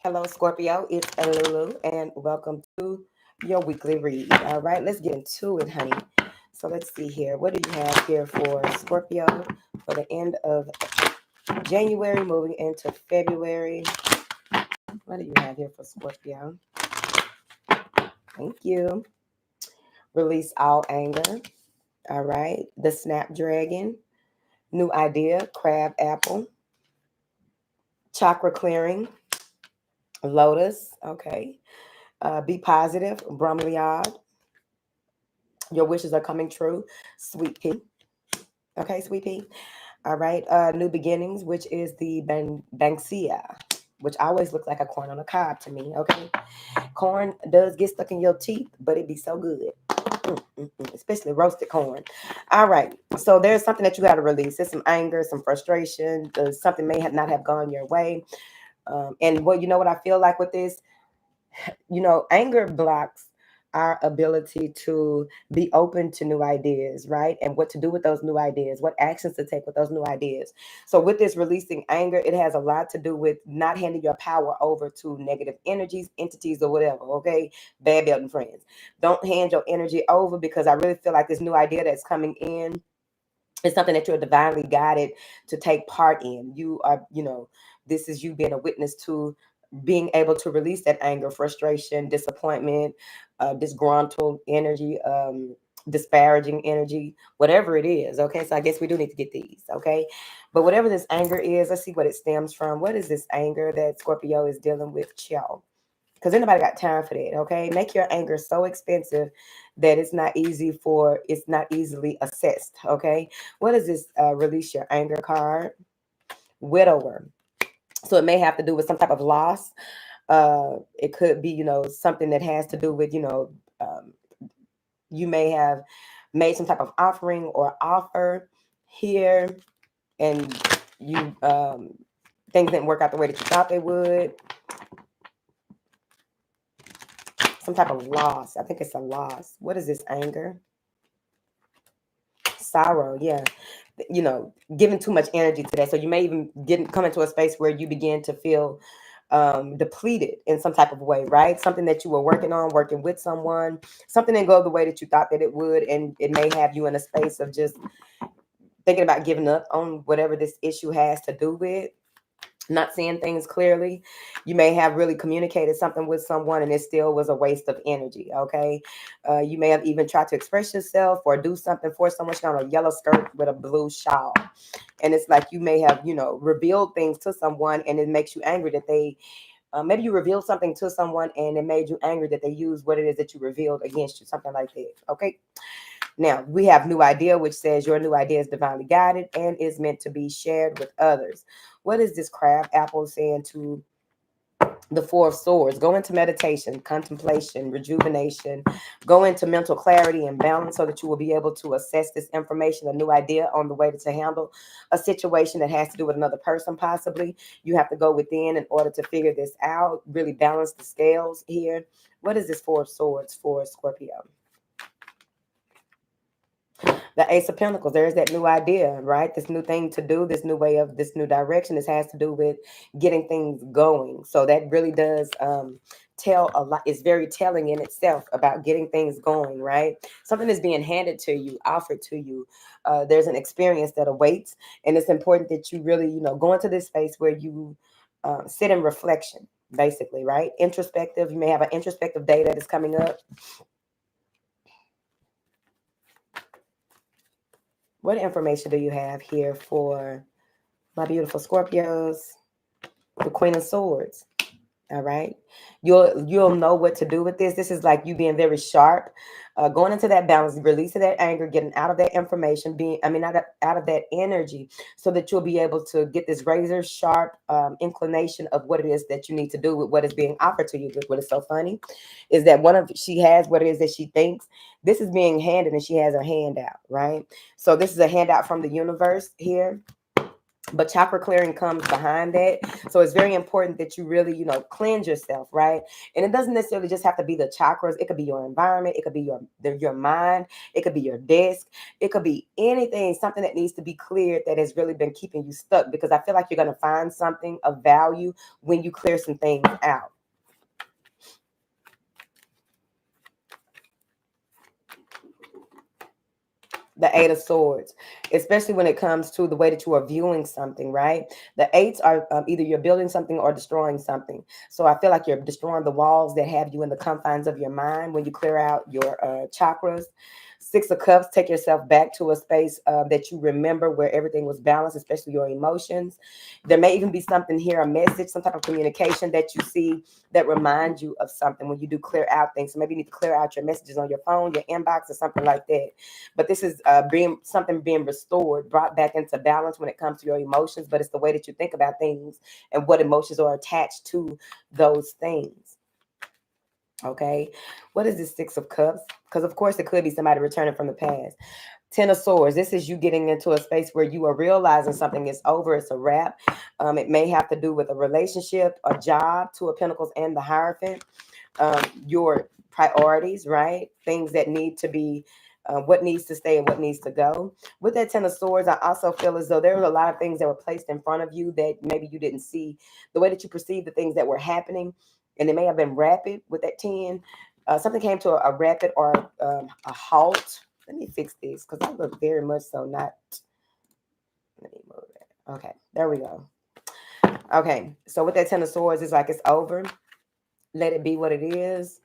Hello, Scorpio. It's Lulu, and welcome to your weekly read. All right, let's get into it, honey. So let's see here. What do you have here for Scorpio for the end of January, moving into February? What do you have here for Scorpio? Thank you. Release all anger. All right. The Snapdragon. New idea. Crab apple. Chakra clearing. Lotus. Okay. Be positive. Bromeliad. Your wishes are coming true. Sweet pea. Okay, sweet pea. All right. New beginnings, which is the banksia, which always looks like a corn on a cob to me. Okay. Corn does get stuck in your teeth, but it be so good. Especially roasted corn. All right. So there's something that you got to release. There's some anger, some frustration. Something may not have gone your way. And well, you know what I feel like with this? Anger blocks our ability to be open to new ideas, right? And what to do with those new ideas, what actions to take with those new ideas. So with this releasing anger, it has a lot to do with not handing your power over to negative energies, entities, or whatever, okay? Bad building friends. Don't hand your energy over, because I really feel like this new idea that's coming in is something that you're divinely guided to take part in. You are, this is you being a witness to being able to release that anger, frustration, disappointment, disgruntled energy, disparaging energy, whatever it is. Okay, so I guess we do need to get these. Okay, but whatever this anger is, let's see what it stems from. What is this anger that Scorpio is dealing with? Chill, because anybody got time for that. Okay, make your anger so expensive that it's not easily assessed. Okay, what is this? Release your anger card. Widower. So it may have to do with some type of loss. It could be, something that has to do with, you may have made some type of offering or offer here, and you things didn't work out the way that you thought they would. Some type of loss. I think it's a loss. What is this? Anger? Sorrow. Yeah. Giving too much energy to that. So you may even come into a space where you begin to feel depleted in some type of way, right? Something that you were working with someone, something didn't go the way that you thought that it would, and it may have you in a space of just thinking about giving up on whatever this issue has to do with. Not seeing things clearly. You may have really communicated something with someone and it still was a waste of energy. Okay. You may have even tried to express yourself or do something for someone. She's on a yellow skirt with a blue shawl. And it's like you may have, revealed things to someone, and it makes you angry that they, maybe you revealed something to someone and it made you angry that they used what it is that you revealed against you. Something like that. Okay. Now, we have new idea, which says your new idea is divinely guided and is meant to be shared with others. What is this crab apple saying to the Four of Swords? Go into meditation, contemplation, rejuvenation. Go into mental clarity and balance so that you will be able to assess this information, a new idea on the way to handle a situation that has to do with another person possibly. You have to go within in order to figure this out, really balance the scales here. What is this Four of Swords for Scorpio? The Ace of Pentacles, there's that new idea, right? This new thing to do, this new direction. This has to do with getting things going. So that really does tell a lot. It's very telling in itself about getting things going, right? Something is being handed to you, offered to you. There's an experience that awaits. And it's important that you really, go into this space where you sit in reflection, basically, right? Introspective. You may have an introspective day that is coming up. What information do you have here for my beautiful Scorpios? The Queen of Swords. All right. You'll know what to do with this. This is like you being very sharp, going into that balance, releasing that anger, getting out of that information, out of that energy, so that you'll be able to get this razor sharp inclination of what it is that you need to do with what is being offered to you. What is so funny is that she has what it is that she thinks. This is being handed and she has her hand out, right? So this is a handout from the universe here. But chakra clearing comes behind that. So it's very important that you really, cleanse yourself, right? And it doesn't necessarily just have to be the chakras. It could be your environment. It could be your mind. It could be your desk. It could be anything, something that needs to be cleared that has really been keeping you stuck, because I feel like you're going to find something of value when you clear some things out. The Eight of Swords, especially when it comes to the way that you are viewing something, right? The eights are either you're building something or destroying something. So I feel like you're destroying the walls that have you in the confines of your mind when you clear out your chakras. Six of Cups, take yourself back to a space that you remember where everything was balanced, especially your emotions. There may even be something here, a message, some type of communication that you see that reminds you of something when you do clear out things. So maybe you need to clear out your messages on your phone, your inbox, or something like that. But this is being restored, brought back into balance when it comes to your emotions. But it's the way that you think about things and what emotions are attached to those things. Okay, what is this Six of Cups? Because of course it could be somebody returning from the past. Ten of Swords. This is you getting into a space where you are realizing something is over. It's a wrap. It may have to do with a relationship, a job. Two of Pentacles and the Hierophant. Your priorities, right? Things that need to be, what needs to stay and what needs to go. With that Ten of Swords, I also feel as though there were a lot of things that were placed in front of you that maybe you didn't see. The way that you perceived the things that were happening, and it may have been rapid with that 10. Something came to a rapid or a halt. Let me fix this because I look very much so not. Let me move it. Okay, there we go. Okay, so with that Ten of Swords, it's like it's over. Let it be what it is.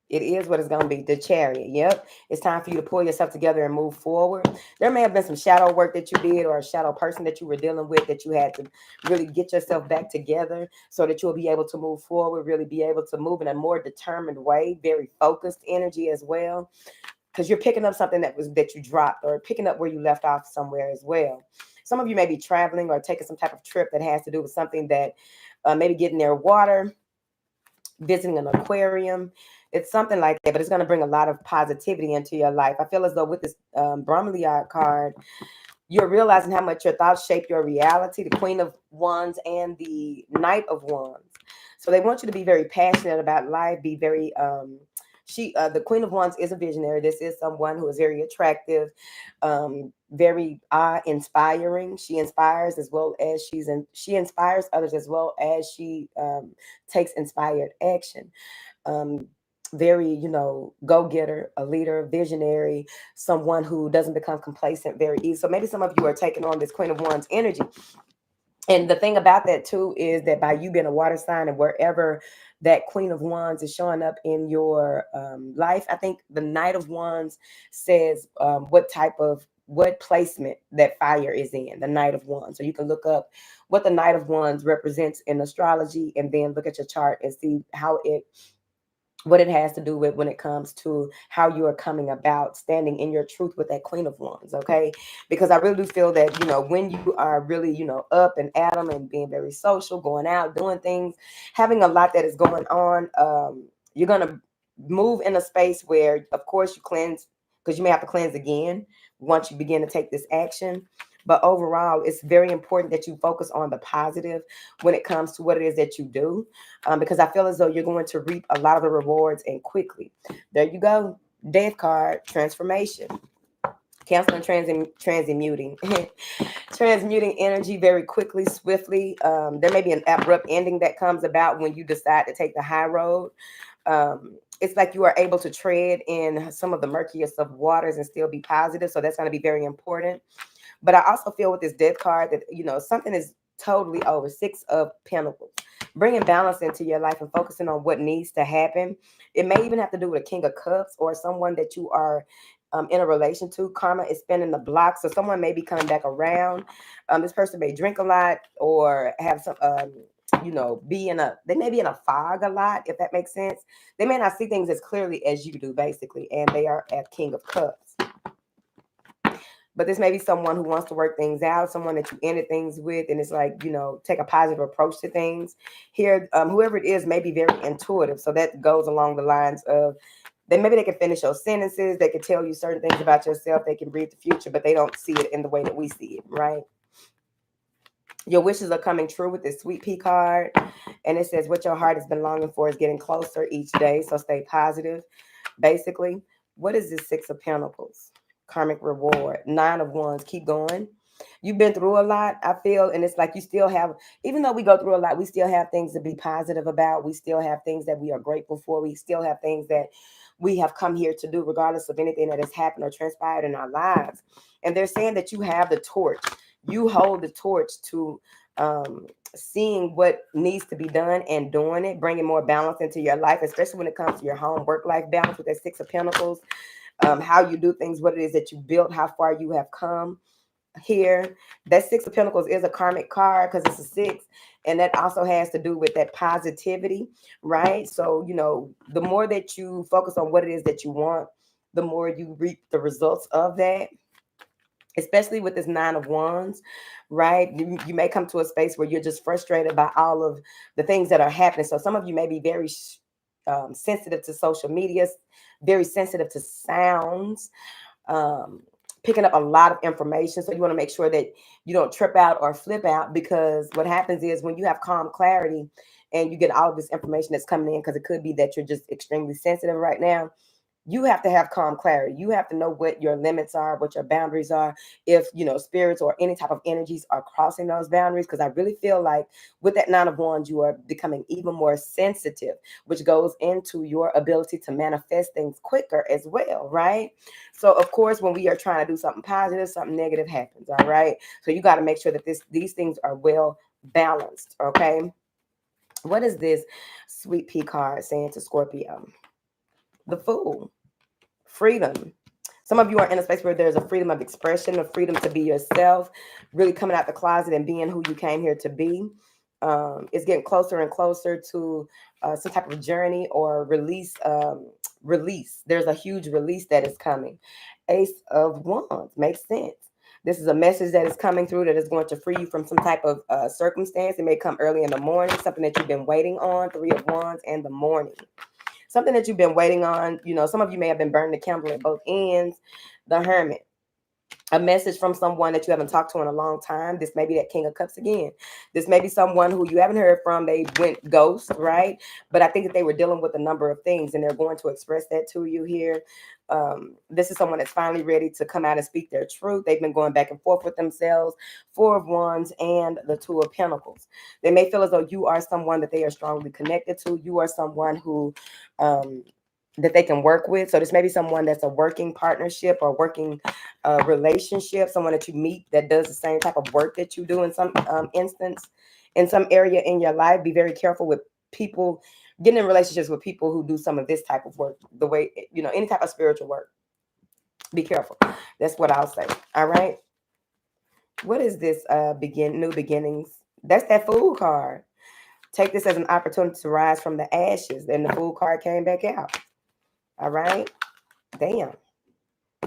It is what it's going to be. The Chariot. Yep. It's time for you to pull yourself together and move forward. There may have been some shadow work that you did, or a shadow person that you were dealing with that you had to really get yourself back together so that you'll be able to move forward, really be able to move in a more determined way, very focused energy as well. Because you're picking up something that you dropped, or picking up where you left off somewhere as well. Some of you may be traveling or taking some type of trip that has to do with something that maybe getting near water, visiting an aquarium. It's something like that, but it's going to bring a lot of positivity into your life. I feel as though with this Brahmaliad card, you're realizing how much your thoughts shape your reality, the Queen of Wands and the Knight of Wands. So they want you to be very passionate about life, be very the Queen of Wands is a visionary. This is someone who is very attractive, very inspiring. She inspires as well as she inspires others as well as she takes inspired action. Very, go-getter, a leader, visionary, someone who doesn't become complacent very easy. So maybe some of you are taking on this Queen of Wands energy. And the thing about that too is that by you being a water sign and wherever that Queen of Wands is showing up in your life, I think the Knight of Wands says what placement that fire is in, the Knight of Wands. So you can look up what the Knight of Wands represents in astrology, and then look at your chart and see what it has to do with when it comes to how you are coming about standing in your truth with that Queen of Wands, okay? Because I really do feel that, when you are really, up and at them and being very social, going out, doing things, having a lot that is going on, you're going to move in a space where, of course, you cleanse, because you may have to cleanse again once you begin to take this action. But overall, it's very important that you focus on the positive when it comes to what it is that you do, because I feel as though you're going to reap a lot of the rewards and quickly. There you go. Death card, transformation. Canceling, transmuting. Transmuting energy very quickly, swiftly. There may be an abrupt ending that comes about when you decide to take the high road. It's like you are able to tread in some of the murkiest of waters and still be positive. So that's going to be very important. But I also feel with this Death card that, something is totally over. Six of Pentacles. Bringing balance into your life and focusing on what needs to happen. It may even have to do with a King of Cups or someone that you are in a relation to. Karma is spinning the block. So someone may be coming back around. This person may drink a lot or have some, they may be in a fog a lot, if that makes sense. They may not see things as clearly as you do, basically. And they are at King of Cups. But this may be someone who wants to work things out, someone that you ended things with, and it's like, take a positive approach to things. Here, whoever it is may be very intuitive. So that goes along the lines of maybe they can finish your sentences. They can tell you certain things about yourself. They can read the future, but they don't see it in the way that we see it, right? Your wishes are coming true with this sweet pea card. And it says what your heart has been longing for is getting closer each day. So stay positive. Basically, what is this Six of Pentacles? Karmic reward. Nine of Wands. Keep going. You've been through a lot, I feel, and it's like you still have, even though we go through a lot, we still have things to be positive about. We still have things that we are grateful for. We still have things that we have come here to do, regardless of anything that has happened or transpired in our lives. And they're saying that you have the torch. You hold the torch to seeing what needs to be done and doing it, bringing more balance into your life, especially when it comes to your home work-life balance with that Six of Pentacles, how you do things, what it is that you built, how far you have come here. That Six of Pentacles is a karmic card because it's a six, and that also has to do with that positivity, right? So, you know, the more that you focus on what it is that you want, the more you reap the results of that. Especially with this Nine of Wands, right? You may come to a space where you're just frustrated by all of the things that are happening. So some of you may be very sensitive to social media, very sensitive to sounds, picking up a lot of information. So you want to make sure that you don't trip out or flip out, because what happens is when you have calm clarity and you get all of this information that's coming in, because it could be that you're just extremely sensitive right now, you have to have calm clarity. You have to know what your limits are, what your boundaries are, if, you know, spirits or any type of energies are crossing those boundaries. Because I really feel like with that Nine of Wands, you are becoming even more sensitive, which goes into your ability to manifest things quicker as well, right? So, of course, when we are trying to do something positive, something negative happens, all right? So you got to make sure that these things are well balanced, okay? What is this sweet pea card saying to Scorpio? The Fool. Freedom. Some of you are in a space where there's a freedom of expression, a freedom to be yourself, really coming out the closet and being who you came here to be. It's getting closer and closer to some type of journey or release. Release. There's a huge release that is coming. Ace of Wands makes sense. This is a message that is coming through that is going to free you from some type of circumstance. It may come early in the morning, something that you've been waiting on. Three of Wands in the morning. Something that you've been waiting on. You know, some of you may have been burning the candle at both ends. The Hermit. A message from someone that you haven't talked to in a long time. This may be that King of Cups again. This may be someone who you haven't heard from. They went ghost, right? But I think that they were dealing with a number of things, and they're going to express that to you here. This is someone that's finally ready to come out and speak their truth. They've been going back and forth with themselves. Four of Wands and the Two of Pentacles. They may feel as though you are someone that they are strongly connected to. You are someone who that they can work with. So this may be someone that's a working partnership or working relationship, someone that you meet that does the same type of work that you do in some instance, in some area in your life. Be very careful with people, getting in relationships with people who do some of this type of work, the way, you know, any type of spiritual work. Be careful. That's what I'll say. All right. What is this new beginnings? That's that Fool card. Take this as an opportunity to rise from the ashes. And the Fool card came back out. All right. Damn.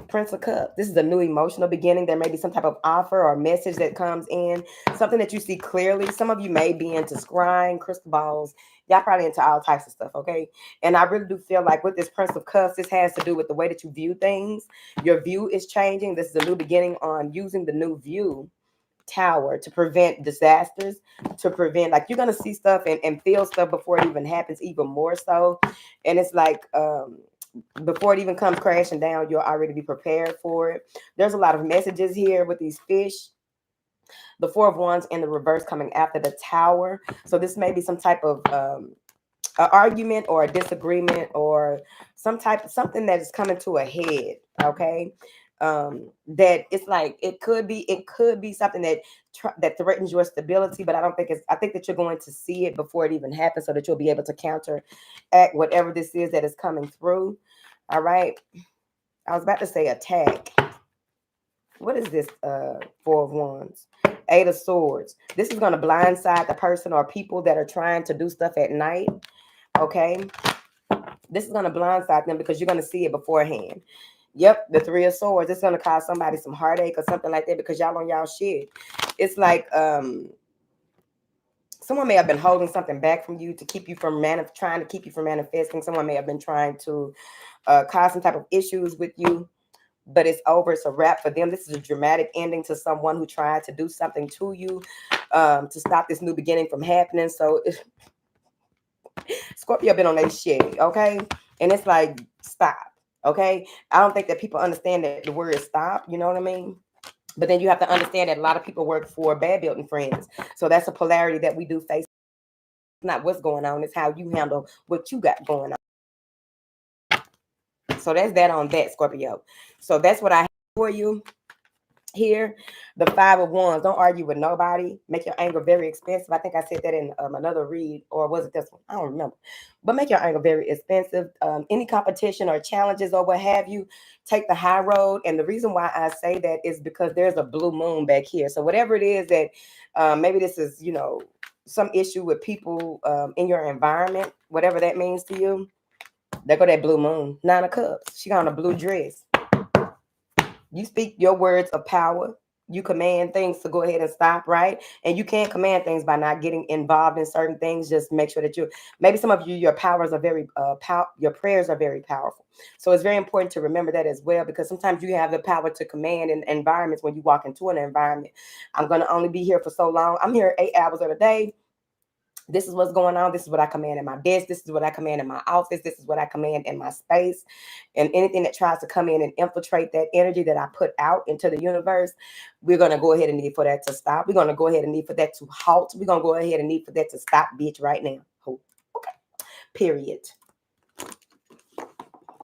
Prince of Cups. This is a new emotional beginning. There may be some type of offer or message that comes in, something that you see clearly. Some of you may be into scrying, crystal balls. Y'all probably into all types of stuff, okay? And I really do feel like with this Prince of Cups, this has to do with the way that you view things. Your view is changing. This is a new beginning on using the new view tower to prevent disasters, to prevent, like, you're going to see stuff and feel stuff before it even happens, even more so. And it's like, before it even comes crashing down, you'll already be prepared for it. There's a lot of messages here with these fish. The Four of Wands in the reverse coming after the Tower. So this may be some type of argument or a disagreement or something that is coming to a head. Okay. That it's like it could be something that threatens your stability, but I think that you're going to see it before it even happens, so that you'll be able to counteract whatever this is that is coming through. All right. I was about to say attack. What is this? Four of Wands. Eight of Swords. This is going to blindside the person or people that are trying to do stuff at night. Okay. This is going to blindside them because you're going to see it beforehand. Yep, the Three of Swords. It's going to cause somebody some heartache or something like that because y'all on y'all shit. It's like someone may have been holding something back from you to keep you from trying to keep you from manifesting. Someone may have been trying to cause some type of issues with you. but it's over. It's a wrap for them. This is a dramatic ending to someone who tried to do something to you, to stop this new beginning from happening. So Scorpio been on that shit, okay? And it's like, stop, okay? I don't think that people understand that the word is stop, you know what I mean? But then you have to understand that a lot of people work for bad building friends. So that's a polarity that we do face. It's not what's going on, it's how you handle what you got going on. So that's that on that, Scorpio. So that's what I have for you here. The 5 of Wands. Don't argue with nobody. Make your anger very expensive. I think I said that in another read, or was it this one? I don't remember. But make your anger very expensive. Any competition or challenges or what have you, take the high road. And the reason why I say that is because there's a blue moon back here. So whatever it is that maybe this is, some issue with people in your environment, whatever that means to you. There go that blue moon. 9 of Cups. She got on a blue dress. You speak your words of power. You command things to go ahead and stop, right? And you can't command things by not getting involved in certain things. Just make sure that maybe some of you, your powers are very, your prayers are very powerful. So it's very important to remember that as well, because sometimes you have the power to command in environments when you walk into an environment. I'm going to only be here for so long. I'm here 8 hours of the day. This is what's going on. This is what I command in my desk. This is what I command in my office. This is what I command in my space. And anything that tries to come in and infiltrate that energy that I put out into the universe, we're going to go ahead and need for that to stop. We're going to go ahead and need for that to halt. We're going to go ahead and need for that to stop, bitch, right now. Okay. Period.